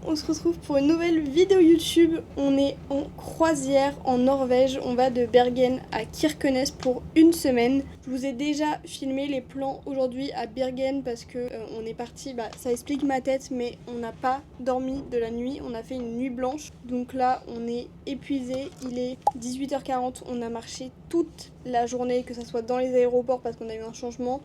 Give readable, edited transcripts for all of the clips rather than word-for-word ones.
On se retrouve pour une nouvelle vidéo YouTube. On est en croisière en Norvège. On va de Bergen à Kirkenes pour une semaine. Je vous ai déjà filmé les plans aujourd'hui à Bergen parce que on est parti, ça explique ma tête, mais on n'a pas dormi de la nuit. On a fait une nuit blanche. Donc là, on est épuisé. Il est 18h40. On a marché toute la journée, que ce soit dans les aéroports parce qu'on a eu un changement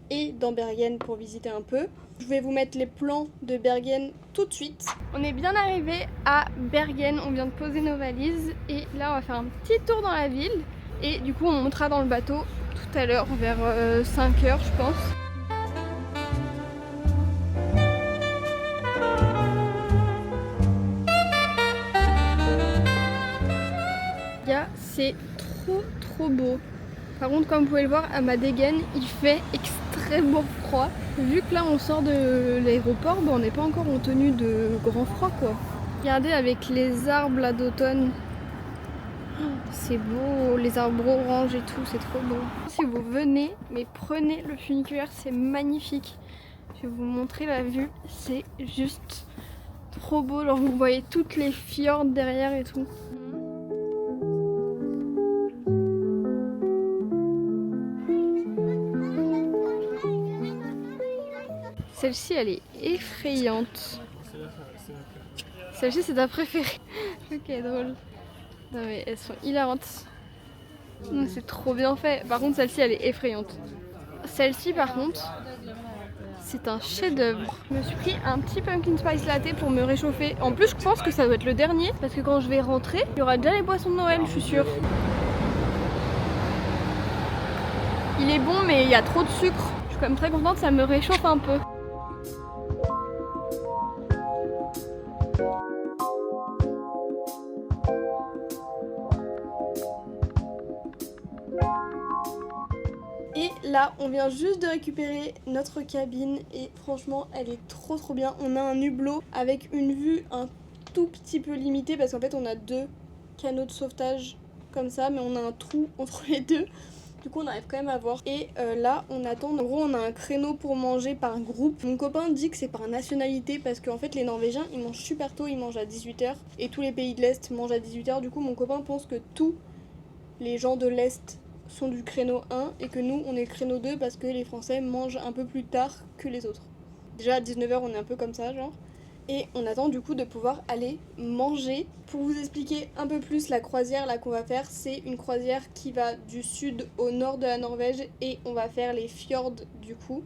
et dans Bergen pour visiter un peu. Je vais vous mettre les plans de Bergen tout de suite. On est bien arrivé à Bergen, on vient de poser nos valises et là on va faire un petit tour dans la ville et du coup on montera dans le bateau tout à l'heure vers 5h je pense. C'est trop beau. Par contre, comme vous pouvez le voir, à ma dégaine, il fait extrêmement froid. Vu que là on sort de l'aéroport, on n'est pas encore en tenue de grand froid quoi. Regardez avec les arbres là d'automne. C'est beau, les arbres oranges et tout, c'est trop beau. Si vous venez, mais prenez le funiculaire, c'est magnifique. Je vais vous montrer la vue, c'est juste trop beau. Alors vous voyez toutes les fjords derrière et tout. Celle-ci, elle est effrayante. Celle-ci, c'est ta préférée. Ok, drôle. Non mais elles sont hilarantes. C'est trop bien fait. Par contre, celle-ci, elle est effrayante. Celle-ci, par contre, c'est un chef-d'œuvre. Je me suis pris un petit pumpkin spice latte pour me réchauffer. En plus, je pense que ça doit être le dernier parce que quand je vais rentrer, il y aura déjà les boissons de Noël, je suis sûre. Il est bon, mais il y a trop de sucre. Je suis quand même très contente, ça me réchauffe un peu. Et là, on vient juste de récupérer notre cabine et franchement, elle est trop bien. On a un hublot avec une vue un tout petit peu limitée parce qu'en fait, on a deux canaux de sauvetage comme ça, mais on a un trou entre les deux. Du coup, on arrive quand même à voir. Et là, on attend. En gros, on a un créneau pour manger par groupe. Mon copain dit que c'est par nationalité parce qu'en fait, les Norvégiens, ils mangent super tôt, ils mangent à 18h. Et tous les pays de l'Est mangent à 18h. Du coup, mon copain pense que tous les gens de l'Est sont du créneau 1 et que nous on est le créneau 2 parce que les Français mangent un peu plus tard que les autres. Déjà à 19h on est un peu comme ça genre. Et on attend du coup de pouvoir aller manger. Pour vous expliquer un peu plus la croisière là qu'on va faire, c'est une croisière qui va du sud au nord de la Norvège et on va faire les fjords du coup.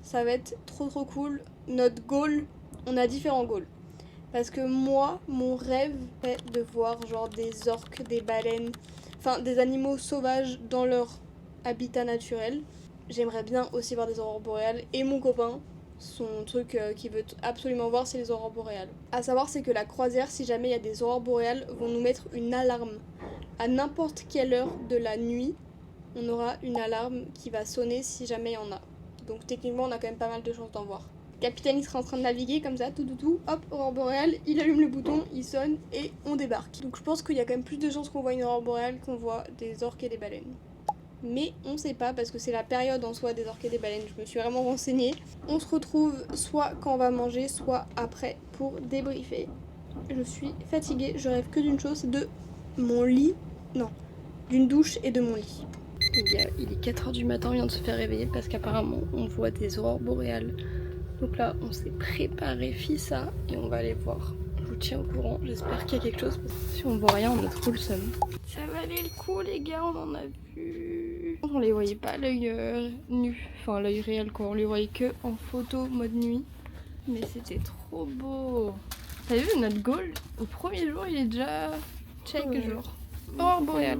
Ça va être trop cool. Notre goal, on a différents goals. Parce que moi, mon rêve est de voir genre des orques, des baleines, enfin des animaux sauvages dans leur habitat naturel. J'aimerais bien aussi voir des aurores boréales. Et mon copain, son truc qu'il veut absolument voir, c'est les aurores boréales. À savoir, c'est que la croisière, si jamais il y a des aurores boréales, vont nous mettre une alarme. À n'importe quelle heure de la nuit, on aura une alarme qui va sonner si jamais il y en a. Donc techniquement, on a quand même pas mal de chances d'en voir. Le capitaine il sera en train de naviguer comme ça, tout, hop, aurore boréale, il allume le bouton, il sonne et on débarque. Donc je pense qu'il y a quand même plus de chances qu'on voit une aurore boréale qu'on voit des orques et des baleines. Mais on sait pas parce que c'est la période en soi des orques et des baleines, je me suis vraiment renseignée. On se retrouve soit quand on va manger, soit après pour débriefer. Je suis fatiguée, je rêve que d'une chose, c'est de mon lit, non, d'une douche et de mon lit. Les gars, il est 4h du matin, on vient de se faire réveiller parce qu'apparemment on voit des aurores boréales. Donc là, on s'est préparé Fissa et on va aller voir. Je vous tiens au courant, j'espère qu'il y a quelque chose. Parce que si on voit rien, on a trop le seum. Ça valait le coup, les gars, on en a vu. On les voyait pas à l'œil nu, enfin l'œil réel quoi. On les voyait que en photo mode nuit. Mais c'était trop beau. T'as vu notre goal? Au premier jour, il est déjà check genre. Aurore boréale,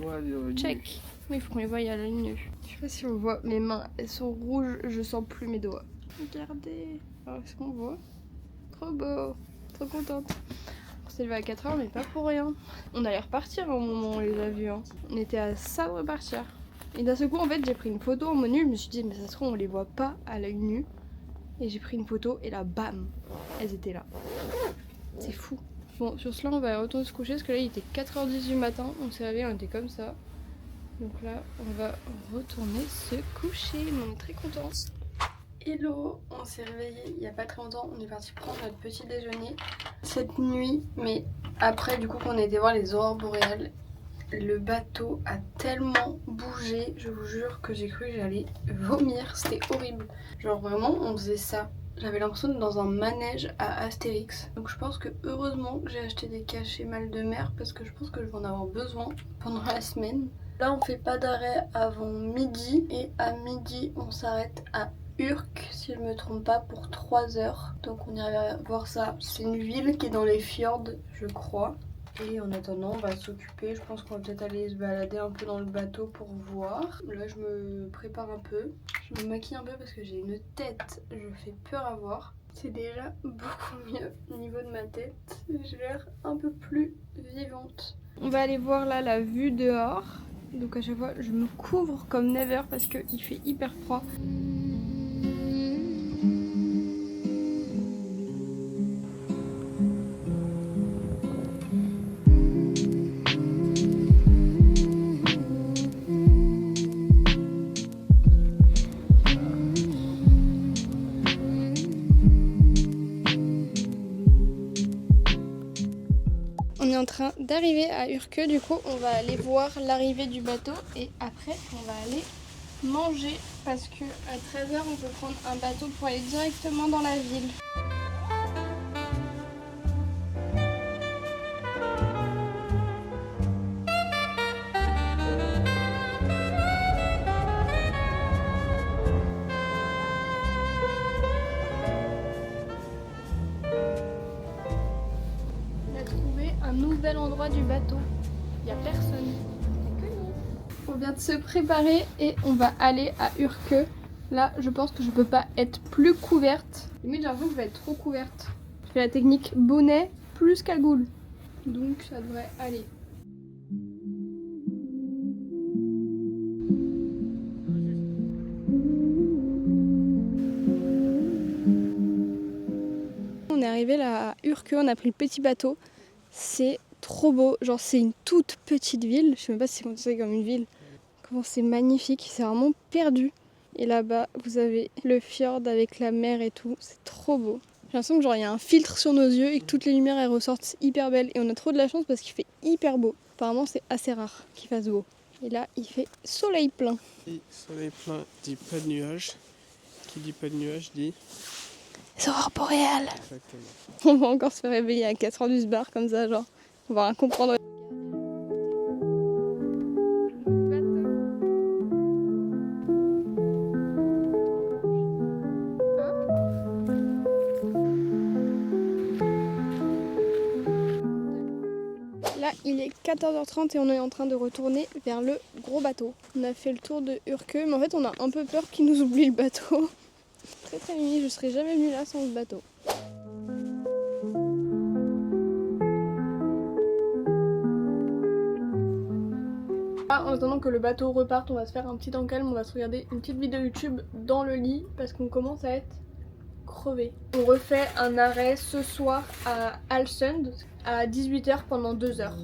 check. Mais il faut qu'on les voie à l'œil nu. Je sais pas si on voit, mes mains elles sont rouges, je sens plus mes doigts. Regardez, alors est-ce qu'on voit? Trop beau, trop contente. On s'est levé à 4h mais pas pour rien. On allait repartir au moment où on les a vus. On était à ça de repartir. Et d'un seul coup en fait j'ai pris une photo en menu, je me suis dit mais ça se trouve on les voit pas à l'œil nu. Et j'ai pris une photo et là bam, elles étaient là. C'est fou. Bon sur cela on va retourner se coucher parce que là il était 4h10 du matin, on s'est réveillé, on était comme ça. Donc là on va retourner se coucher, mais on est très contents. Hello, on s'est réveillé il n'y a pas très longtemps, on est parti prendre notre petit déjeuner. cette nuit, mais après du coup qu'on a été voir les aurores boréales, le bateau a tellement bougé, je vous jure que j'ai cru que j'allais vomir, c'était horrible. Genre vraiment on faisait ça. J'avais l'impression d'être dans un manège à Astérix. Donc je pense que heureusement que j'ai acheté des cachets mal de mer parce que je pense que je vais en avoir besoin pendant la semaine. Là on fait pas d'arrêt avant midi et à midi on s'arrête à Urk si je me trompe pas pour 3 heures. Donc on ira voir ça. C'est une ville qui est dans les fjords je crois. Et en attendant, on va s'occuper. Je pense qu'on va peut-être aller se balader un peu dans le bateau pour voir. Là, je me prépare un peu. Je me maquille un peu parce que j'ai une tête, je fais peur à voir. C'est déjà beaucoup mieux au niveau de ma tête. J'ai l'air un peu plus vivante. On va aller voir là la vue dehors. Donc à chaque fois, je me couvre comme never parce qu'il fait hyper froid. On est en train d'arriver à Urke, du coup on va aller voir l'arrivée du bateau et après on va aller manger parce que à 13 h on peut prendre un bateau pour aller directement dans la ville. Un nouvel endroit du bateau. Il n'y a personne. Il n'y a que nous. On vient de se préparer et on va aller à Urke. Là, je pense que je peux pas être plus couverte. Limite, j'ai l'impression que je vais être trop couverte. Je fais la technique bonnet plus cagoule. Donc, ça devrait aller. On est arrivé là à Urke, on a pris le petit bateau. C'est trop beau, genre c'est une toute petite ville, je sais même pas si c'est considéré comme une ville. Comment c'est magnifique, c'est vraiment perdu. Et là-bas, vous avez le fjord avec la mer et tout, c'est trop beau. J'ai l'impression que genre il y a un filtre sur nos yeux et que toutes les lumières elles ressortent hyper belles. Et on a trop de la chance parce qu'il fait hyper beau. Apparemment c'est assez rare qu'il fasse beau. Et là il fait soleil plein. Et soleil plein dit pas de nuages. Qui dit pas de nuages dit... Les aurores boréales. Exactement. On va encore se faire réveiller à 4 h du bar comme ça, genre on va rien comprendre. Là, il est 14 h 30 et on est en train de retourner vers le gros bateau. On a fait le tour de Urke, mais en fait, on a un peu peur qu'il nous oublie le bateau. Très très mimi, je serais jamais venue là sans ce bateau. En attendant que le bateau reparte, on va se faire un petit temps calme, on va se regarder une petite vidéo YouTube dans le lit parce qu'on commence à être crevé. On refait un arrêt ce soir à Alsund à 18 h pendant 2 heures.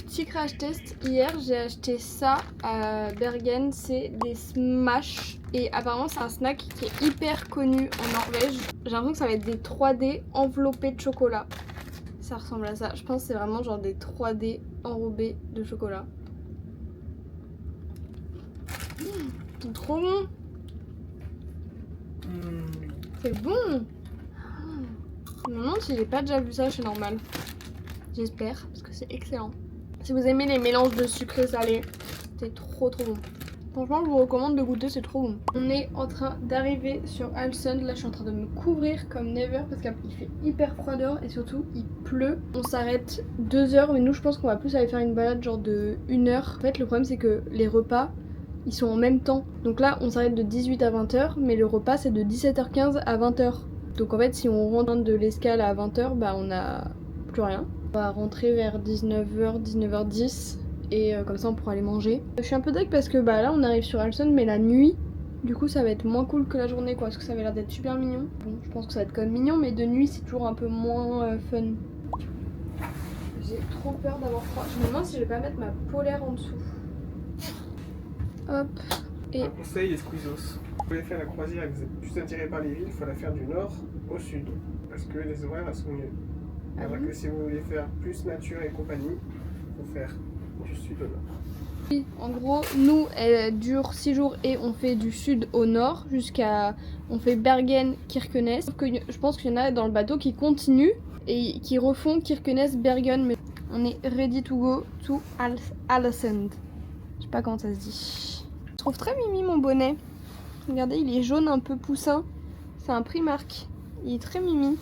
Petit crash test, hier j'ai acheté ça à Bergen, c'est des Smash et apparemment c'est un snack qui est hyper connu en Norvège. J'ai l'impression que ça va être des 3D enveloppés de chocolat. Ça ressemble à ça, je pense que c'est vraiment genre des 3D enrobés de chocolat. C'est trop bon. C'est bon. Je me demande si j'ai pas déjà vu ça chez Normal. J'espère, parce que c'est excellent. Si vous aimez les mélanges de sucré salé, c'est trop bon. Franchement, je vous recommande de goûter, c'est trop bon. On est en train d'arriver sur Alsund. Là, je suis en train de me couvrir comme never parce qu'il fait hyper froid dehors et surtout, il pleut. On s'arrête 2 heures, mais nous, je pense qu'on va plus aller faire une balade genre de 1 heure. En fait, le problème, c'est que les repas, ils sont en même temps. Donc là, on s'arrête de 18 à 20 h, mais le repas, c'est de 17 h 15 à 20 h. Donc en fait, si on rentre de l'escale à 20 h, bah on a plus rien. On va rentrer vers 19 h, 19 h 10 et comme ça on pourra aller manger. Je suis un peu deg parce que bah là on arrive sur Alsund mais la nuit, du coup ça va être moins cool que la journée quoi, parce que ça avait l'air d'être super mignon. Bon, je pense que ça va être quand même mignon mais de nuit c'est toujours un peu moins fun. J'ai trop peur d'avoir froid. Je me demande si je vais pas mettre ma polaire en dessous. Hop. Et Un conseil, les squeezos. Vous voulez faire la croisière et que vous êtes plus attiré par les villes, il faut la faire du nord au sud. Parce que les horaires elles sont mieux. Alors que si vous voulez faire plus nature et compagnie, il faut faire du sud au nord. en gros, nous, elle dure 6 jours et on fait du sud au nord jusqu'à... On fait Bergen-Kirkenes. Je pense qu'il y en a dans le bateau qui continuent et qui refont Kirkenes-Bergen. Mais on est ready to go to Alesund. Je sais pas comment ça se dit. Je trouve très mimi mon bonnet. Regardez, il est jaune un peu poussin. C'est un Primark. Il est très mimi.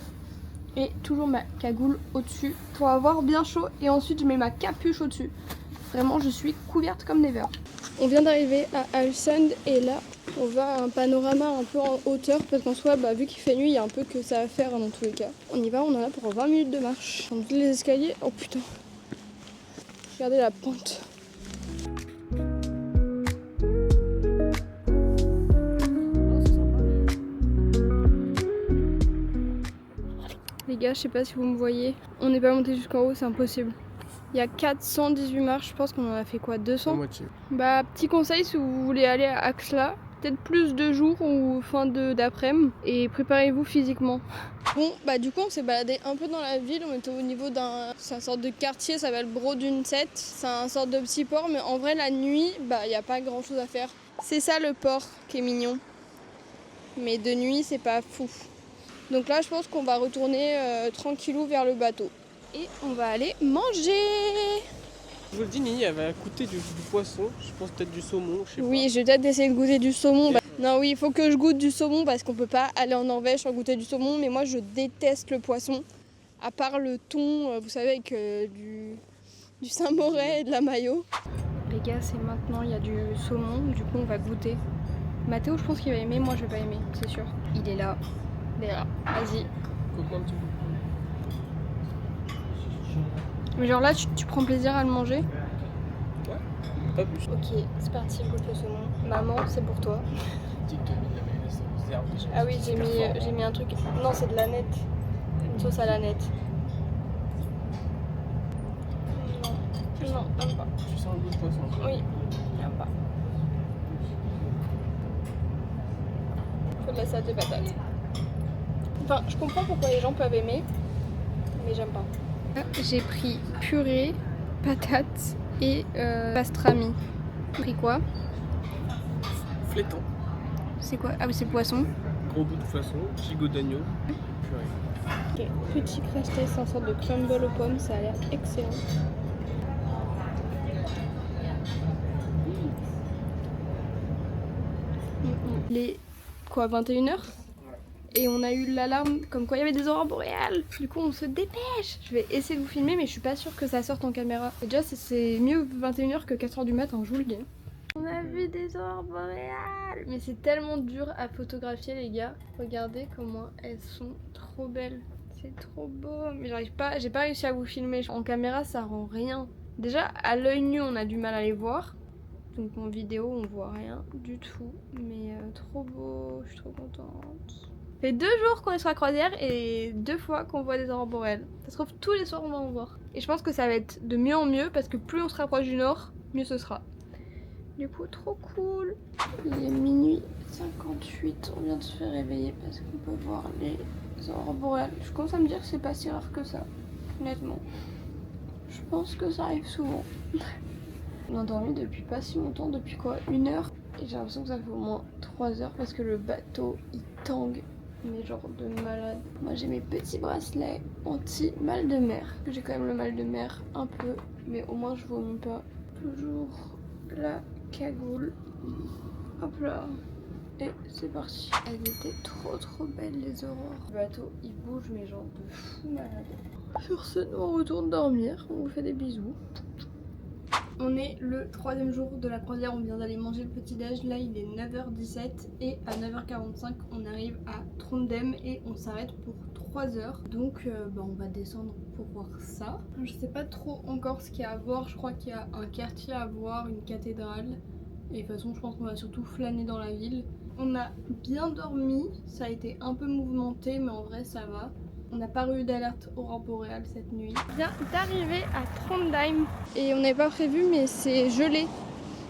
Et toujours ma cagoule au-dessus pour avoir bien chaud. Et ensuite, je mets ma capuche au-dessus. Vraiment, je suis couverte comme never. On vient d'arriver à Alesund et là, on va à un panorama un peu en hauteur parce qu'en soi, vu qu'il fait nuit, il y a un peu que ça à faire dans tous les cas. On y va, on en a pour 20 minutes de marche. On monte les escaliers. Oh putain. Regardez la pente. Les gars, je sais pas si vous me voyez. On n'est pas monté jusqu'en haut, c'est impossible. Il y a 418 marches, je pense qu'on en a fait quoi, 200 ? Moitié. Petit conseil si vous voulez aller à Axla, peut-être plus de jours ou fin d'après-midi et préparez-vous physiquement. Bon, du coup on s'est baladé un peu dans la ville, on était au niveau c'est un sorte de quartier, ça s'appelle Brodunset. C'est un sorte de petit port, mais en vrai la nuit, il n'y a pas grand chose à faire. C'est ça le port qui est mignon. Mais de nuit c'est pas fou. Donc là je pense qu'on va retourner tranquillou vers le bateau. Et on va aller manger. Je vous le dis, Nini, elle va goûter du poisson. Je pense peut-être du saumon, je sais pas. Oui, je vais peut-être essayer de goûter du saumon. Non, oui, il faut que je goûte du saumon parce qu'on peut pas aller en Norvège sans goûter du saumon. Mais moi, je déteste le poisson. À part le thon, vous savez, avec du Saint-Moré et de la mayo. Les gars, c'est maintenant, il y a du saumon. Du coup, on va goûter. Mathéo, je pense qu'il va aimer. Moi, je vais pas aimer, c'est sûr. Il est là. Il est là. Vas-y. Goûte-moi un petit peu. Mais genre là, tu prends plaisir à le manger? Ouais, pas plus. Ok, c'est parti, goûte le saumon. Maman, c'est pour toi. Dis que tu as mis de la mayonnaise aux herbes. Ah oui, j'ai mis un truc. Non, c'est de la nette. Une sauce à la nette. Non, même pas. Tu sens le goût de poisson? Oui, même pas. Faut de la salade de patates. Enfin, je comprends pourquoi les gens peuvent aimer, mais j'aime pas. J'ai pris purée, patates et pastrami. J'ai pris quoi? Flétan. C'est quoi? Ah oui, c'est poisson. Gros bout de poisson, gigot d'agneau, purée. Ok, petit crash test en sorte de crumble aux pommes, ça a l'air excellent. Les quoi, 21h? Et on a eu l'alarme comme quoi il y avait des aurores boréales. Du coup on se dépêche. Je vais essayer de vous filmer mais je suis pas sûre que ça sorte en caméra. Et déjà c'est mieux 21h que 4h du matin, je vous le dis. On a vu des aurores boréales. Mais c'est tellement dur à photographier les gars. Regardez comment elles sont trop belles. C'est trop beau. Mais j'arrive pas, j'ai pas réussi à vous filmer. En caméra ça rend rien. Déjà à l'œil nu on a du mal à les voir. Donc en vidéo on voit rien du tout. Mais trop beau, je suis trop contente. Ça fait 2 jours qu'on est sur la croisière et 2 fois qu'on voit des aurores boréales. Ça se trouve tous les soirs on va en voir. Et je pense que ça va être de mieux en mieux parce que plus on se rapproche du nord, mieux ce sera. Du coup trop cool. Il est minuit 58, on vient de se faire réveiller parce qu'on peut voir les aurores boréales. Je commence à me dire que c'est pas si rare que ça, honnêtement. Je pense que ça arrive souvent. On a dormi depuis pas si longtemps, depuis quoi, 1 heure. Et j'ai l'impression que ça fait au moins 3 heures parce que le bateau il tangue. Mais genre de malade. Moi j'ai mes petits bracelets anti-mal de mer. J'ai quand même le mal de mer un peu, mais au moins je vomis pas. Toujours la cagoule. Hop là. Et c'est parti. Elles étaient trop belles les aurores. Le bateau il bouge mais genre de fou malade. Sur ce, nous on retourne dormir. On vous fait des bisous. On est le 3e jour de la croisière, on vient d'aller manger le petit déj. Là il est 9h17 et à 9h45 on arrive à Trondheim et on s'arrête pour 3 heures. Donc on va descendre pour voir ça. Je sais pas trop encore ce qu'il y a à voir, je crois qu'il y a un quartier à voir, une cathédrale. Et de toute façon je pense qu'on va surtout flâner dans la ville. On a bien dormi, ça a été un peu mouvementé mais en vrai ça va. On n'a pas eu d'alerte aurore boréale cette nuit. On vient d'arriver à Trondheim et on n'avait pas prévu mais c'est gelé.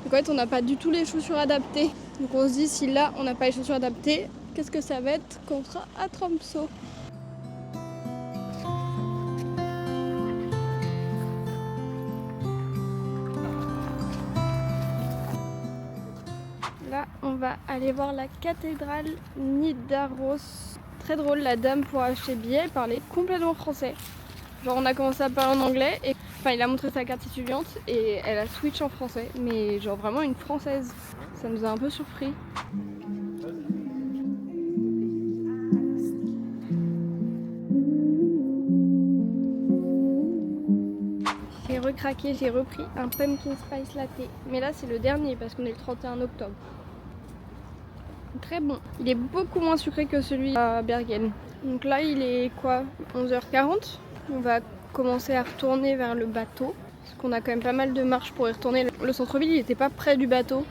Donc en fait on n'a pas du tout les chaussures adaptées. Donc on se dit si là on n'a pas les chaussures adaptées, qu'est-ce que ça va être quand on sera à Tromsø? Là on va aller voir la cathédrale Nidaros. Très drôle, la dame pour acheter billets, elle parlait complètement français. Genre on a commencé à parler en anglais et enfin il a montré sa carte étudiante et elle a switch en français, mais genre vraiment une française. Ça nous a un peu surpris. J'ai recraqué, j'ai repris un pumpkin spice latte, mais là c'est le dernier parce qu'on est le 31 octobre. Très bon, il est beaucoup moins sucré que celui à Bergen. Donc là il est quoi, 11h40. On va commencer à retourner vers le bateau parce qu'on a quand même pas mal de marches pour y retourner. Le centre-ville il n'était pas près du bateau.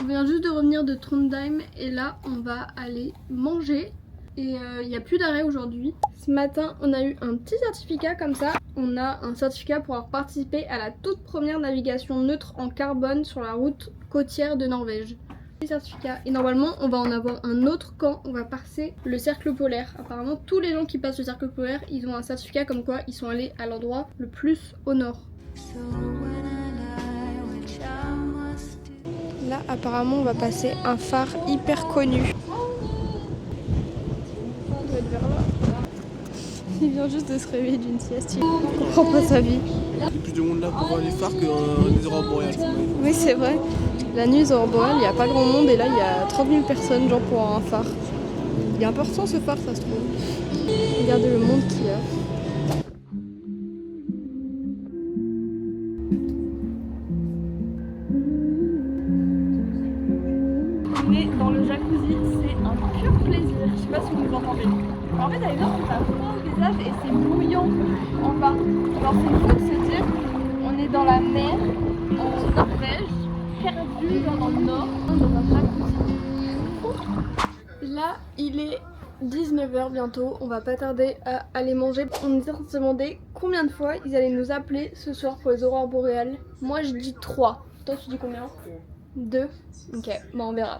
On vient juste de revenir de Trondheim et là on va aller manger. Et il n'y a plus d'arrêt aujourd'hui. Ce matin, on a eu un petit certificat comme ça. On a un certificat pour avoir participé à la toute première navigation neutre en carbone sur la route côtière de Norvège. Petit certificat. Et normalement, on va en avoir un autre quand on va passer le cercle polaire. Apparemment, tous les gens qui passent le cercle polaire, ils ont un certificat comme quoi ils sont allés à l'endroit le plus au nord. Là, apparemment, on va passer un phare hyper connu. Il vient juste de se réveiller d'une sieste, il comprend pas sa vie. Il y a plus de monde là pour voir les phares que les aurores boréales. Oui, c'est vrai. La nuit, les aurores boréales, il n'y a pas grand monde et là, il y a 30 000 personnes genre pour un phare. Il est important ce phare, ça se trouve. Regardez le monde qu'il y a. On est dans le jacuzzi, c'est un pur plaisir. Je sais pas si vous nous entendez. En fait, à une heure, on a froid au visage et c'est bouillant en bas. Alors, c'est fou de se dire, on est dans la mer, en Norvège, perdu genre dans le nord, dans un jacuzzi. Là, il est 19h bientôt, on va pas tarder à aller manger. On était en train de se demander combien de fois ils allaient nous appeler ce soir pour les aurores boréales. Moi, je dis 3. Toi, tu dis combien? 2. Ok, bon, on verra.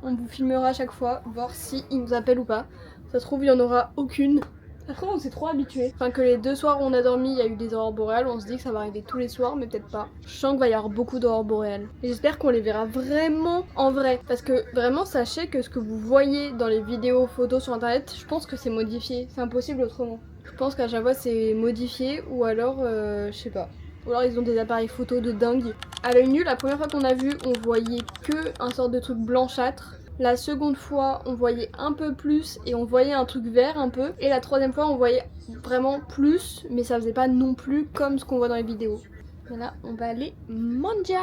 On vous filmera à chaque fois, voir si ils nous appellent ou pas. Ça se trouve, il n'y en aura aucune. Après, on s'est trop habitué. Enfin, que les 2 soirs où on a dormi, il y a eu des aurores boréales. On se dit que ça va arriver tous les soirs, mais peut-être pas. Je sens qu'il va y avoir beaucoup d'aurores boréales. Et j'espère qu'on les verra vraiment en vrai. Parce que vraiment, sachez que ce que vous voyez dans les vidéos, photos sur internet, je pense que c'est modifié. C'est impossible autrement. Je pense qu'à chaque fois, c'est modifié ou alors, je sais pas. Ou alors ils ont des appareils photo de dingue. À l'œil nu, la première fois qu'on a vu, on voyait que un sort de truc blanchâtre. La seconde fois, on voyait un peu plus et on voyait un truc vert un peu. Et la troisième fois, on voyait vraiment plus, mais ça faisait pas non plus comme ce qu'on voit dans les vidéos. Et là, on va aller manger.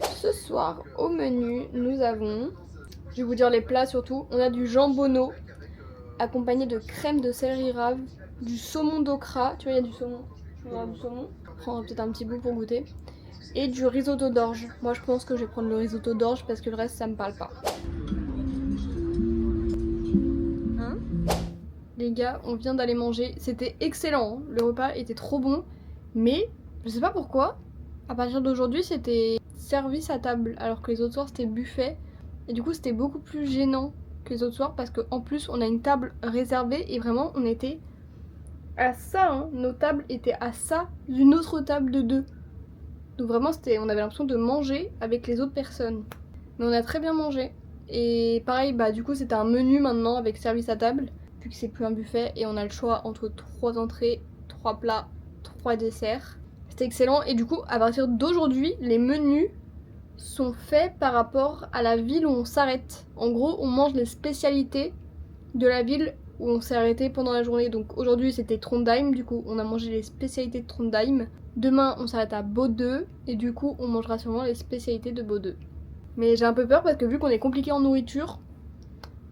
Ce soir, au menu, nous avons, je vais vous dire les plats surtout, on a du jambonneau accompagné de crème de céleri rave, du saumon d'okra, tu vois, il y a du saumon. On va avoir du saumon. On prendra peut-être un petit bout pour goûter. Et du risotto d'orge. Moi, je pense que je vais prendre le risotto d'orge parce que le reste, ça me parle pas. Les gars, on vient d'aller manger, c'était excellent, le repas était trop bon, mais je sais pas pourquoi, à partir d'aujourd'hui c'était service à table, alors que les autres soirs c'était buffet, et du coup c'était beaucoup plus gênant que les autres soirs parce qu'en plus on a une table réservée et vraiment on était à ça, hein. Nos tables étaient à ça d'une autre table de 2. Donc vraiment on avait l'impression de manger avec les autres personnes, mais on a très bien mangé, et pareil bah du coup c'était un menu maintenant avec service à table. Vu que c'est plus un buffet et on a le choix entre 3 entrées, 3 plats, 3 desserts. C'était excellent et du coup à partir d'aujourd'hui les menus sont faits par rapport à la ville où on s'arrête. En gros on mange les spécialités de la ville où on s'est arrêté pendant la journée. Donc aujourd'hui c'était Trondheim, du coup on a mangé les spécialités de Trondheim. Demain on s'arrête à Bodø et du coup on mangera sûrement les spécialités de Bodø. Mais j'ai un peu peur parce que vu qu'on est compliqué en nourriture,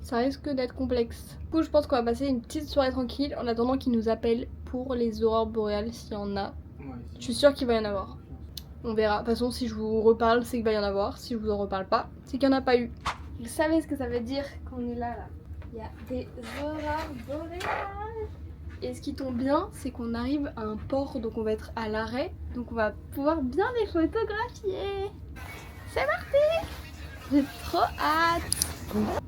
ça risque d'être complexe. Du coup, je pense qu'on va passer une petite soirée tranquille en attendant qu'ils nous appellent pour les aurores boréales s'il y en a. Je suis sûre qu'il va y en avoir. On verra. De toute façon, si je vous reparle, c'est qu'il va y en avoir. Si je vous en reparle pas, c'est qu'il n'y en a pas eu. Vous savez ce que ça veut dire quand on est là. il y a des aurores boréales. Et ce qui tombe bien, c'est qu'on arrive à un port, donc on va être à l'arrêt. Donc on va pouvoir bien les photographier. C'est parti! J'ai trop hâte!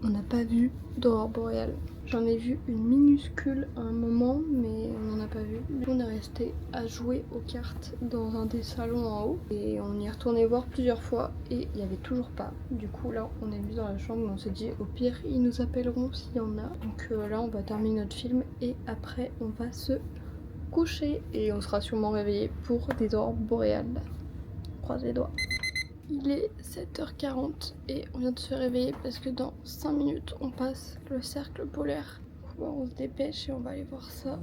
On n'a pas vu d'aurore boréale. J'en ai vu une minuscule à un moment, mais on n'en a pas vu. On est resté à jouer aux cartes dans un des salons en haut. Et on y est retourné voir plusieurs fois et il n'y avait toujours pas. Du coup là, on est venu dans la chambre, on s'est dit au pire, ils nous appelleront s'il y en a. Donc là, on va terminer notre film et après, on va se coucher. Et on sera sûrement réveillé pour des aurores boréales. Croise les doigts. Il est 7h40 et on vient de se réveiller parce que dans 5 minutes on passe le cercle polaire. Bon, on se dépêche et on va aller voir ça.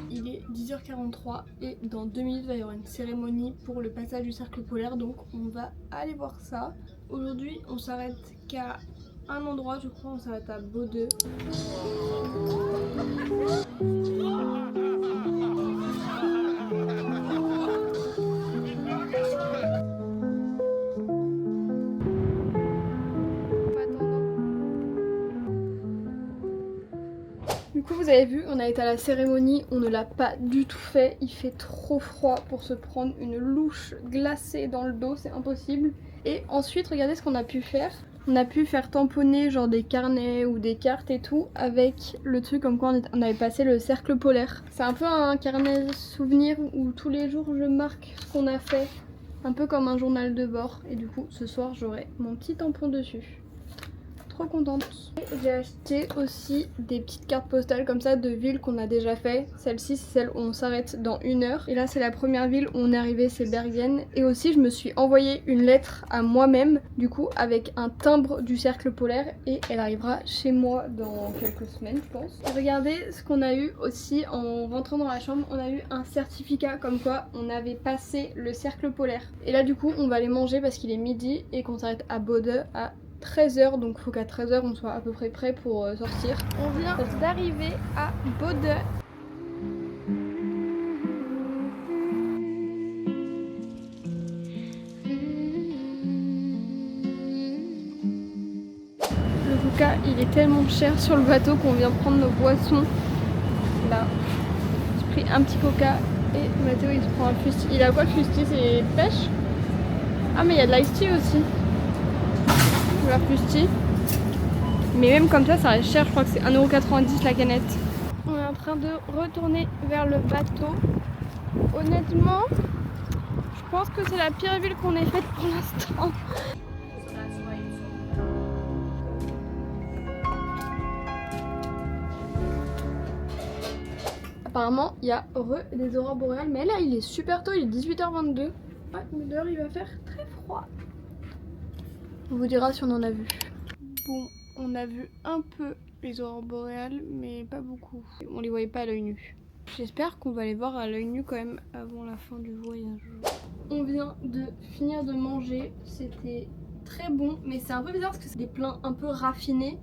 Il est 10h43 et dans 2 minutes il va y avoir une cérémonie pour le passage du cercle polaire, donc on va aller voir ça. Aujourd'hui on s'arrête qu'à un endroit, je crois, on s'arrête à Bodø. Du coup, vous avez vu, on a été à la cérémonie, on ne l'a pas du tout fait. Il fait trop froid pour se prendre une louche glacée dans le dos, c'est impossible. Et ensuite, regardez ce qu'on a pu faire. On a pu faire tamponner genre des carnets ou des cartes et tout avec le truc comme quoi on avait passé le cercle polaire. C'est un peu un carnet souvenir où tous les jours je marque ce qu'on a fait. Un peu comme un journal de bord. Et du coup ce soir j'aurai mon petit tampon dessus. Trop contente. J'ai acheté aussi des petites cartes postales comme ça de villes qu'on a déjà fait. Celle-ci c'est celle où on s'arrête dans 1 heure. Et là c'est la première ville où on est arrivé, c'est Bergen. Et aussi je me suis envoyé une lettre à moi-même, du coup avec un timbre du cercle polaire. Et elle arrivera chez moi dans quelques semaines je pense. Regardez ce qu'on a eu aussi en rentrant dans la chambre. On a eu un certificat comme quoi on avait passé le cercle polaire. Et là du coup on va aller manger parce qu'il est midi et qu'on s'arrête à Bodø à 13h, donc il faut qu'à 13h on soit à peu près prêt pour sortir. On vient d'arriver à Bodø. Le vodka il est tellement cher sur le bateau qu'on vient prendre nos boissons. Là, j'ai pris un petit coca et Mathéo il se prend un fusti. Il a quoi le fusti? C'est pêche? Ah mais il y a de l'ice tea aussi. La fusti. Mais même comme ça reste cher, je crois que c'est 1,90€ la canette. On est en train de retourner vers le bateau. Honnêtement, je pense que c'est la pire ville qu'on ait faite pour l'instant. Apparemment il y a des aurores boréales, mais là il est super tôt, il est 18h22. Ouais, mais dehors il va faire très froid. On vous dira si on en a vu. Bon, on a vu un peu les aurores boréales, mais pas beaucoup. On les voyait pas à l'œil nu. J'espère qu'on va les voir à l'œil nu quand même avant la fin du voyage. On vient de finir de manger, c'était très bon, mais c'est un peu bizarre parce que c'est des plats un peu raffinés.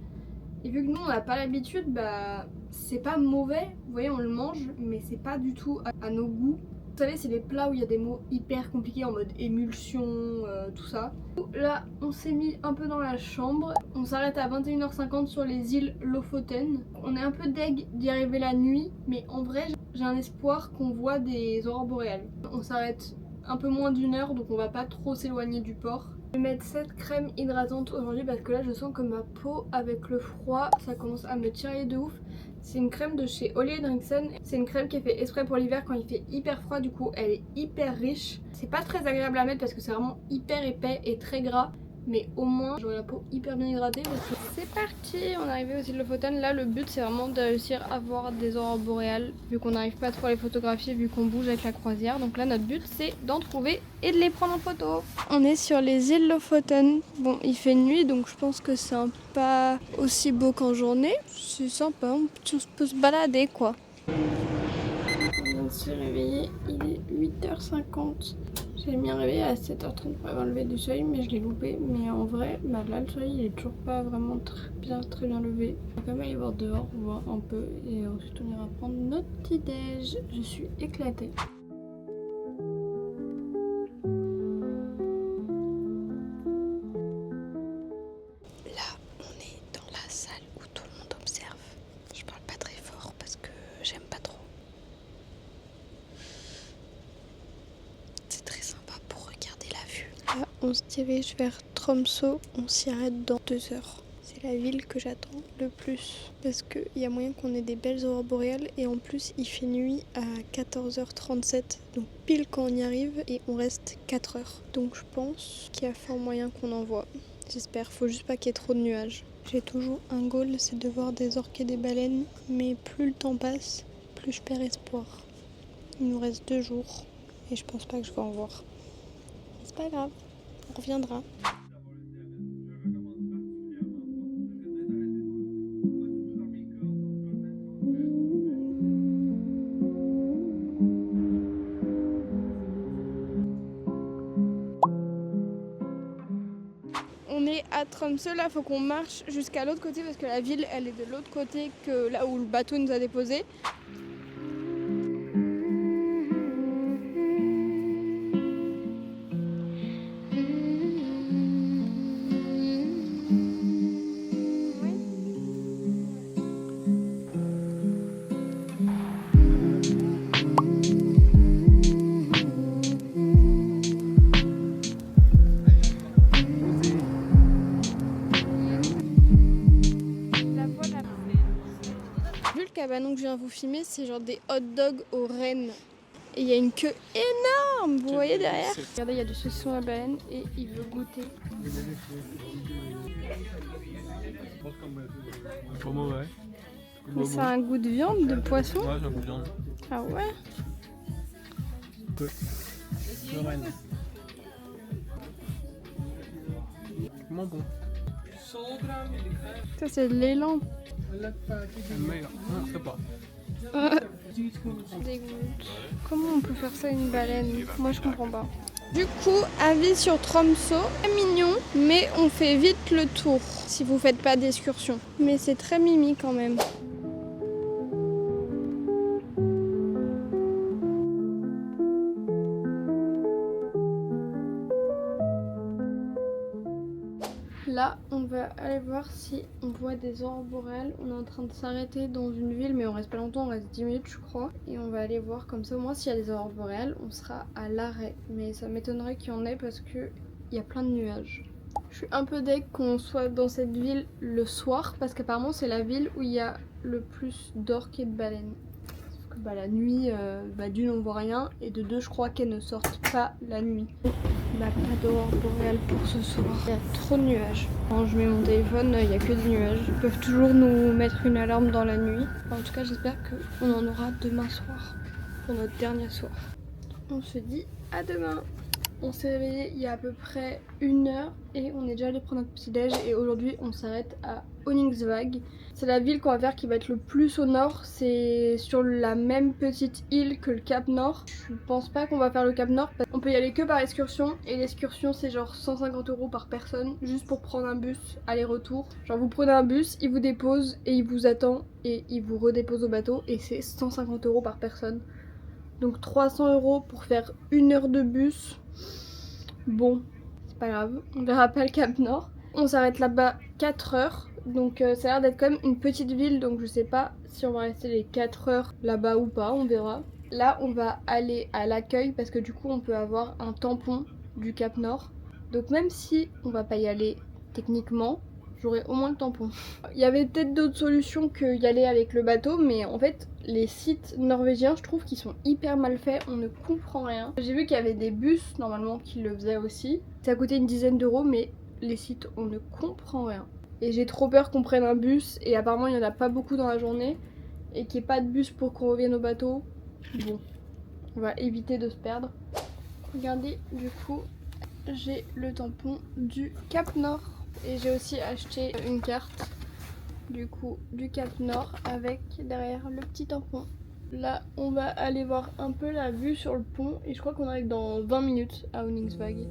Et vu que nous on n'a pas l'habitude, bah c'est pas mauvais. Vous voyez, on le mange, mais c'est pas du tout à nos goûts. Vous savez, c'est des plats où il y a des mots hyper compliqués en mode émulsion, tout ça. Là, on s'est mis un peu dans la chambre. On s'arrête à 21h50 sur les îles Lofoten. On est un peu deg d'y arriver la nuit, mais en vrai, j'ai un espoir qu'on voit des aurores boréales. On s'arrête un peu moins d'1 heure, donc on va pas trop s'éloigner du port. Je vais mettre cette crème hydratante aujourd'hui parce que là, je sens que ma peau, avec le froid, ça commence à me tirailler de ouf. C'est une crème de chez Ole Henriksen. C'est une crème qui est faite exprès pour l'hiver quand il fait hyper froid. Du coup, elle est hyper riche. C'est pas très agréable à mettre parce que c'est vraiment hyper épais et très gras. Mais au moins, j'aurai la peau hyper bien hydratée. C'est parti, on est arrivé aux îles Lofoten. Là, le but, c'est vraiment de réussir à voir des aurores boréales. Vu qu'on n'arrive pas trop à les photographier, vu qu'on bouge avec la croisière. Donc là, notre but, c'est d'en trouver et de les prendre en photo. On est sur les îles Lofoten. Bon, il fait nuit, donc je pense que c'est pas aussi beau qu'en journée. C'est sympa, on peut se balader, quoi. On vient de se réveiller, il est 8h50. J'ai mis un réveil à 7h30 pour avoir le lever du soleil, mais je l'ai loupé. Mais en vrai, bah là le soleil il est toujours pas vraiment très bien levé. On va quand même aller voir dehors, voir un peu, et ensuite on ira prendre notre petit déj. Je suis éclatée. Là, on se dirige vers Tromsø, on s'y arrête dans 2 heures. C'est la ville que j'attends le plus parce qu'il y a moyen qu'on ait des belles aurores boréales et en plus il fait nuit à 14h37, donc pile quand on y arrive et on reste 4 heures. Donc je pense qu'il y a fort moyen qu'on en voit. J'espère, faut juste pas qu'il y ait trop de nuages. J'ai toujours un goal, c'est de voir des orques et des baleines, mais plus le temps passe, plus je perds espoir. Il nous reste 2 jours et je pense pas que je vais en voir. Mais c'est pas grave, on reviendra. On est à Tromsø, là faut qu'on marche jusqu'à l'autre côté parce que la ville elle est de l'autre côté que là où le bateau nous a déposés. Cabanon que je viens vous filmer, c'est genre des hot dogs aux rennes. Et il y a une queue énorme, vous voyez derrière. Regardez, il y a du saucisson à la baleine et il veut goûter. Pas mauvais. Mais ça a un goût de viande, de poisson. Ouais, j'ai un goût de viande. Ah ouais. Peu. De renne. Comment bon. Ça c'est de l'élan. Meilleur. Non, je sais pas. Dégoûte. Comment on peut faire ça à une baleine? Moi je comprends pas. Du coup, avis sur Tromsø, très mignon, mais on fait vite le tour si vous faites pas d'excursion. Mais c'est très mimi quand même. Là, on va aller voir si on voit des aurores boréales. On est en train de s'arrêter dans une ville, mais on reste pas longtemps, on reste 10 minutes je crois. Et on va aller voir comme ça, au moins s'il y a des aurores boréales, on sera à l'arrêt. Mais ça m'étonnerait qu'il y en ait parce qu'il y a plein de nuages. Je suis un peu deg qu'on soit dans cette ville le soir, parce qu'apparemment c'est la ville où il y a le plus d'orques et de baleines. Sauf que la nuit, d'une on voit rien, et de deux je crois qu'elles ne sortent pas la nuit. Pas d'aurore boréale pour ce soir. Il y a trop de nuages. Quand je mets mon téléphone, il n'y a que des nuages. Ils peuvent toujours nous mettre une alarme dans la nuit. En tout cas, j'espère qu'on en aura demain soir. Pour notre dernier soir. On se dit à demain. On s'est réveillé il y a à peu près 1 heure et on est déjà allé prendre notre petit déj et aujourd'hui on s'arrête à Honningsvåg. C'est la ville qu'on va faire qui va être le plus au nord, c'est sur la même petite île que le Cap Nord. Je pense pas qu'on va faire le Cap Nord parce qu'on peut y aller que par excursion et l'excursion c'est genre 150 € par personne juste pour prendre un bus aller-retour. Genre vous prenez un bus, il vous dépose et il vous attend et il vous redépose au bateau et c'est 150 € par personne. Donc 300 € pour faire 1 heure de bus. Bon, c'est pas grave, on verra pas le Cap Nord. On s'arrête là-bas 4 heures. Donc ça a l'air d'être quand même une petite ville. Donc je sais pas si on va rester les 4 heures là-bas ou pas, on verra. Là on va aller à l'accueil parce que du coup on peut avoir un tampon du Cap Nord. Donc même si on va pas y aller techniquement, j'aurai au moins le tampon. Il y avait peut-être d'autres solutions que y aller avec le bateau, mais en fait les sites norvégiens je trouve qu'ils sont hyper mal faits, on ne comprend rien. J'ai vu qu'il y avait des bus normalement qui le faisaient aussi. Ça a coûté une dizaine d'euros mais les sites on ne comprend rien. Et j'ai trop peur qu'on prenne un bus et apparemment il n'y en a pas beaucoup dans la journée et qu'il n'y ait pas de bus pour qu'on revienne au bateau. Bon, on va éviter de se perdre. Regardez, du coup j'ai le tampon du Cap Nord. Et j'ai aussi acheté une carte du coup du Cap Nord avec derrière le petit tampon. Là on va aller voir un peu la vue sur le pont et je crois qu'on arrive dans 20 minutes à Honningsvåg.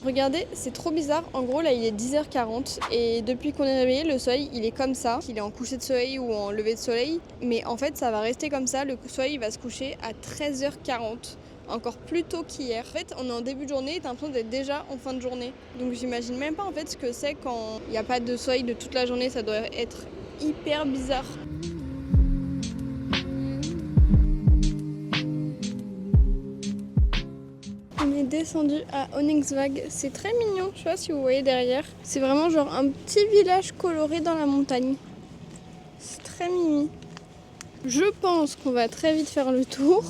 Regardez, c'est trop bizarre. En gros, là, il est 10h40 et depuis qu'on est réveillé, le soleil, il est comme ça. Il est en coucher de soleil ou en lever de soleil. Mais en fait, ça va rester comme ça. Le soleil va se coucher à 13h40 encore plus tôt qu'hier. En fait, on est en début de journée et t'as l'impression d'être déjà en fin de journée. Donc j'imagine même pas en fait ce que c'est quand il n'y a pas de soleil de toute la journée, ça doit être hyper bizarre. On est descendu à Onyxwag, c'est très mignon, je sais pas si vous voyez derrière. C'est vraiment genre un petit village coloré dans la montagne. C'est très mimi. Je pense qu'on va très vite faire le tour,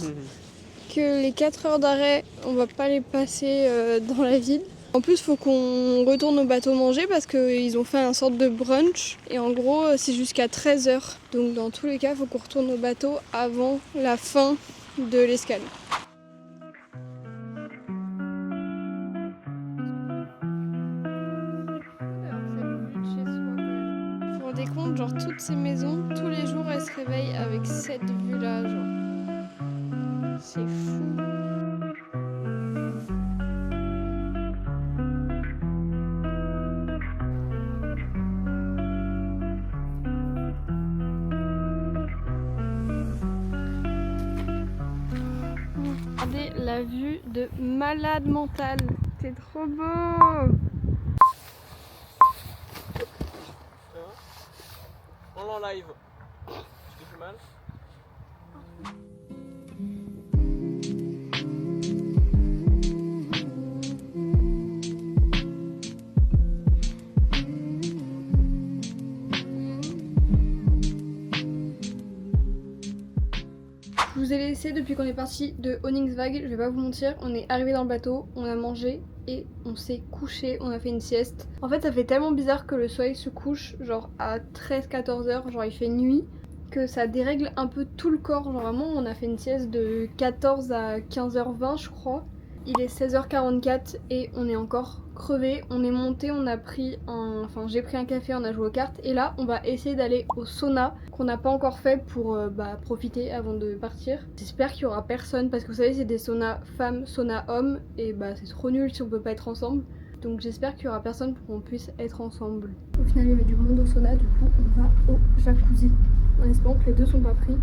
que les 4 heures d'arrêt, on va pas les passer dans la ville. En plus, il faut qu'on retourne au bateau manger parce qu'ils ont fait un sorte de brunch. Et en gros, c'est jusqu'à 13h. Donc dans tous les cas, il faut qu'on retourne au bateau avant la fin de l'escale. Vous vous rendez compte, genre toutes ces maisons, tous les jours, elles se réveillent avec cette vue-là, genre. C'est fou. Regardez la vue de malade mental. C'est trop beau. On l'enlive. Tu t'es fait mal? Je vous ai laissé depuis qu'on est parti de Onyxwag, je vais pas vous mentir, on est arrivé dans le bateau, on a mangé et on s'est couché, on a fait une sieste. En fait ça fait tellement bizarre que le soleil se couche genre à 13-14 heures, genre il fait nuit, que ça dérègle un peu tout le corps. Genre vraiment on a fait une sieste de 14 à 15h20 je crois. Il est 16h44 et on est encore crevé. On est monté, on a pris enfin j'ai pris un café, on a joué aux cartes et là on va essayer d'aller au sauna qu'on n'a pas encore fait pour profiter avant de partir. J'espère qu'il y aura personne parce que vous savez c'est des saunas femmes, saunas hommes et c'est trop nul si on peut pas être ensemble. Donc j'espère qu'il y aura personne pour qu'on puisse être ensemble. Au final il y avait du monde au sauna, du coup on va au jacuzzi en espérant que les deux sont pas pris.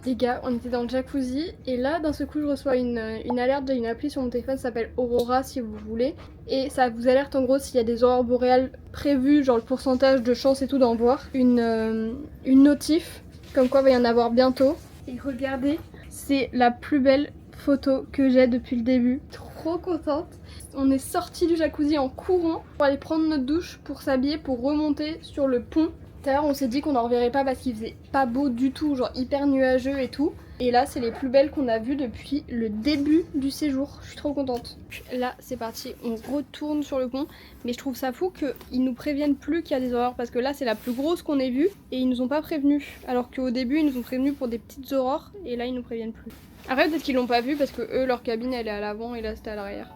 Les gars, on était dans le jacuzzi et là d'un seul coup je reçois une alerte d'une appli sur mon téléphone, ça s'appelle Aurora si vous voulez. Et ça vous alerte en gros s'il y a des aurores boréales prévues, genre le pourcentage de chance et tout d'en voir. Une notif, comme quoi il va y en avoir bientôt. Et regardez, c'est la plus belle photo que j'ai depuis le début. Trop contente. On est sorti du jacuzzi en courant pour aller prendre notre douche, pour s'habiller, pour remonter sur le pont. Tout à l'heure on s'est dit qu'on n'en reverrait pas parce qu'il faisait pas beau du tout, genre hyper nuageux et tout. Et là c'est les plus belles qu'on a vues depuis le début du séjour, je suis trop contente. Là c'est parti, on retourne sur le pont. Mais je trouve ça fou qu'ils nous préviennent plus qu'il y a des aurores. Parce que là c'est la plus grosse qu'on ait vue et ils nous ont pas prévenus. Alors qu'au début ils nous ont prévenus pour des petites aurores et là ils nous préviennent plus. Après peut-être qu'ils l'ont pas vu parce que eux leur cabine elle est à l'avant et là c'était à l'arrière.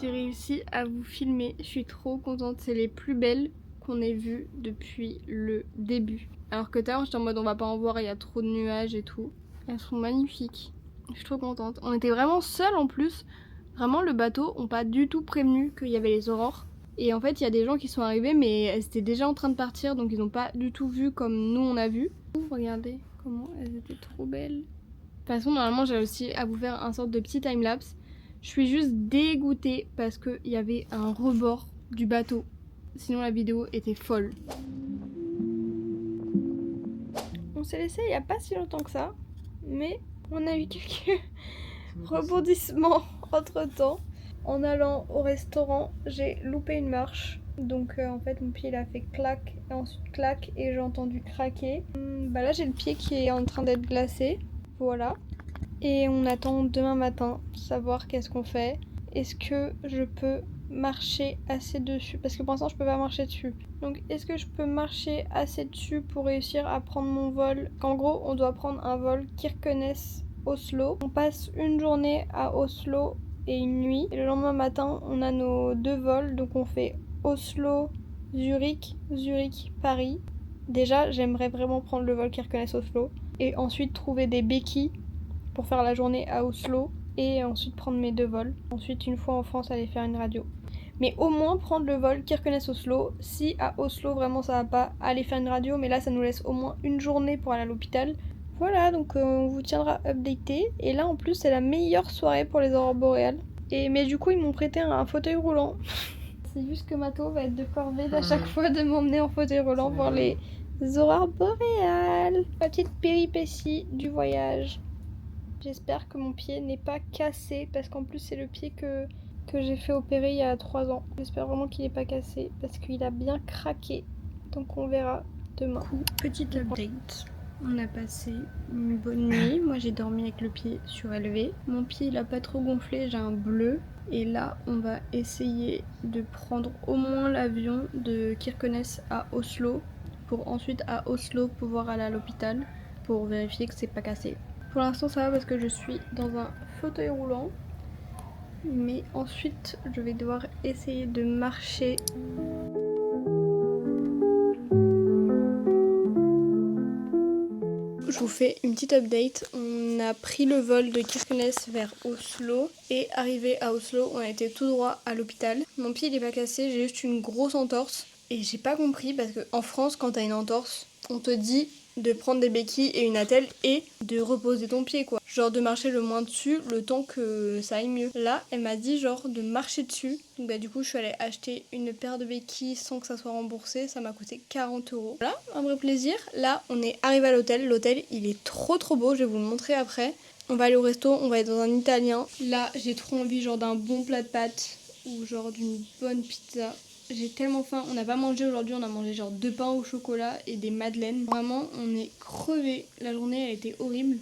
J'ai réussi à vous filmer, je suis trop contente, c'est les plus belles qu'on ait vues depuis le début. Alors que tout à l'heure j'étais en mode on va pas en voir, il y a trop de nuages et tout. Elles sont magnifiques, je suis trop contente. On était vraiment seuls en plus, vraiment le bateau ont pas du tout prévenu qu'il y avait les aurores. Et en fait il y a des gens qui sont arrivés mais elles étaient déjà en train de partir donc ils n'ont pas du tout vu comme nous on a vu. Regardez comment elles étaient trop belles. De toute façon normalement j'ai réussi à vous faire un sorte de petit timelapse. Je suis juste dégoûtée parce qu'il y avait un rebord du bateau. Sinon la vidéo était folle. On s'est laissé il n'y a pas si longtemps que ça. Mais on a eu quelques rebondissements entre temps. En allant au restaurant, j'ai loupé une marche. Donc en fait mon pied il a fait clac et ensuite clac et j'ai entendu craquer. Là j'ai le pied qui est en train d'être glacé. Voilà. Et on attend demain matin savoir qu'est-ce qu'on fait. Est-ce que je peux marcher assez dessus? Parce que pour l'instant je peux pas marcher dessus. Donc est-ce que je peux marcher assez dessus pour réussir à prendre mon vol? En gros on doit prendre un vol Kirkenes-Oslo. On passe une journée à Oslo et une nuit. Et le lendemain matin on a nos 2 vols. Donc on fait Oslo-Zurich, Zurich-Paris. Déjà, j'aimerais vraiment prendre le vol Kirkenes-Oslo et ensuite trouver des béquilles pour faire la journée à Oslo et ensuite prendre mes 2 vols. Ensuite, une fois en France, aller faire une radio. Mais au moins prendre le vol Kirkenes-Oslo. Si à Oslo vraiment ça va pas, aller faire une radio, mais là ça nous laisse au moins une journée pour aller à l'hôpital. Voilà, donc on vous tiendra updaté. Et là en plus c'est la meilleure soirée pour les aurores boréales. Mais du coup ils m'ont prêté un fauteuil roulant. C'est juste que Mato va être de corvée à chaque fois de m'emmener en fauteuil roulant voir les aurores boréales. Petite péripétie du voyage. J'espère que mon pied n'est pas cassé parce qu'en plus c'est le pied que j'ai fait opérer il y a 3 ans. J'espère vraiment qu'il n'est pas cassé parce qu'il a bien craqué. Donc on verra demain. Petite update. On a passé une bonne nuit. Moi j'ai dormi avec le pied surélevé. Mon pied il a pas trop gonflé, j'ai un bleu. Et là on va essayer de prendre au moins l'avion de Kirkenes à Oslo. Pour ensuite à Oslo pouvoir aller à l'hôpital pour vérifier que c'est pas cassé. Pour l'instant ça va parce que je suis dans un fauteuil roulant. Mais ensuite, je vais devoir essayer de marcher. Je vous fais une petite update. On a pris le vol de Kirkenes vers Oslo et arrivé à Oslo, on a été tout droit à l'hôpital. Mon pied il est pas cassé, j'ai juste une grosse entorse et j'ai pas compris parce qu'en France, quand t'as une entorse, on te dit de prendre des béquilles et une attelle et de reposer ton pied quoi. Genre de marcher le moins dessus le temps que ça aille mieux. Là, elle m'a dit genre de marcher dessus. Donc bah du coup, je suis allée acheter une paire de béquilles sans que ça soit remboursé. Ça m'a coûté 40 €. Voilà, un vrai plaisir. Là, on est arrivé à l'hôtel. L'hôtel, il est trop beau. Je vais vous le montrer après. On va aller au resto, on va être dans un italien. Là, j'ai trop envie genre d'un bon plat de pâtes ou genre d'une bonne pizza. J'ai tellement faim, on n'a pas mangé aujourd'hui, on a mangé genre 2 pains au chocolat et des madeleines. Vraiment, on est crevés, la journée elle était horrible.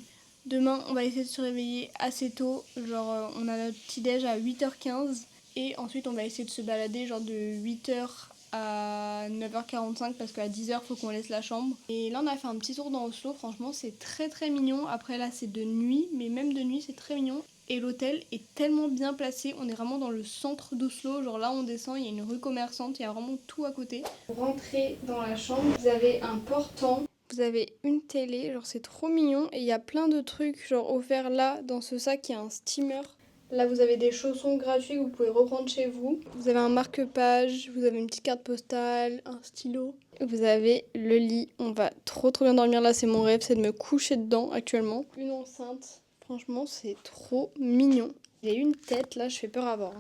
Demain, on va essayer de se réveiller assez tôt, genre on a notre petit déj à 8h15 et ensuite on va essayer de se balader genre de 8h à 9h45 parce qu'à 10h faut qu'on laisse la chambre. Et là on a fait un petit tour dans Oslo, franchement c'est très mignon. Après là c'est de nuit, mais même de nuit c'est très mignon. Et l'hôtel est tellement bien placé, on est vraiment dans le centre d'Oslo, genre là on descend, il y a une rue commerçante, il y a vraiment tout à côté. Vous rentrez dans la chambre, vous avez un portant, vous avez une télé, genre c'est trop mignon et il y a plein de trucs genre offerts là, dans ce sac il y a un steamer. Là vous avez des chaussons gratuits que vous pouvez reprendre chez vous. Vous avez un marque-page, vous avez une petite carte postale, un stylo. Vous avez le lit, on va trop bien dormir là, c'est mon rêve, c'est de me coucher dedans actuellement. Une enceinte. Franchement, c'est trop mignon. J'ai une tête, là, je fais peur à voir.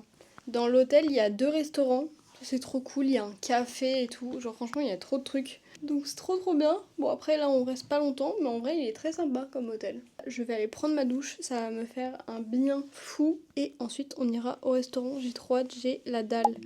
Dans l'hôtel, il y a 2 restaurants. C'est trop cool, il y a un café et tout. Genre, franchement, il y a trop de trucs. Donc, c'est trop bien. Bon, après, là, on reste pas longtemps, mais en vrai, il est très sympa comme hôtel. Je vais aller prendre ma douche, ça va me faire un bien fou. Et ensuite, on ira au restaurant. J'ai trop hâte, j'ai la dalle.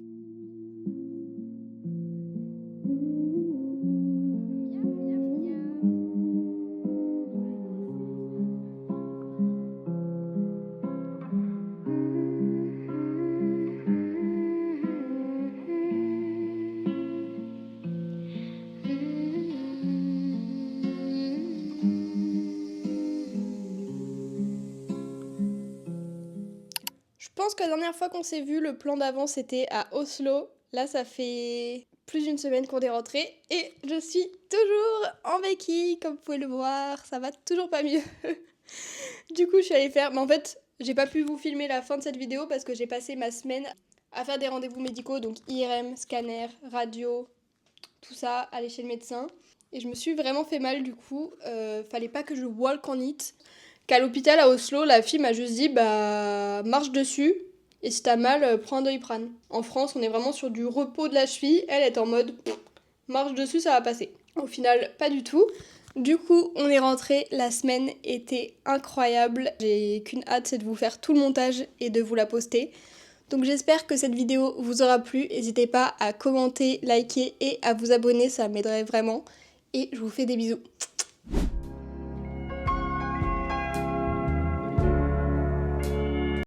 Je pense que la dernière fois qu'on s'est vu, le plan d'avant c'était à Oslo. Là, ça fait plus d'une semaine qu'on est rentré et je suis toujours en béquille, comme vous pouvez le voir. Ça va toujours pas mieux. Du coup, je suis allée faire. Mais en fait, j'ai pas pu vous filmer la fin de cette vidéo parce que j'ai passé ma semaine à faire des rendez-vous médicaux, donc IRM, scanner, radio, tout ça, aller chez le médecin. Et je me suis vraiment fait mal du coup. Fallait pas que je walk on it. Qu'à l'hôpital à Oslo, la fille m'a juste dit bah marche dessus et si t'as mal, prends un Doliprane. En France, on est vraiment sur du repos de la cheville. Elle est en mode marche dessus, ça va passer. Au final, pas du tout. Du coup, on est rentré. La semaine était incroyable. J'ai qu'une hâte, c'est de vous faire tout le montage et de vous la poster. Donc j'espère que cette vidéo vous aura plu. N'hésitez pas à commenter, liker et à vous abonner, ça m'aiderait vraiment. Et je vous fais des bisous.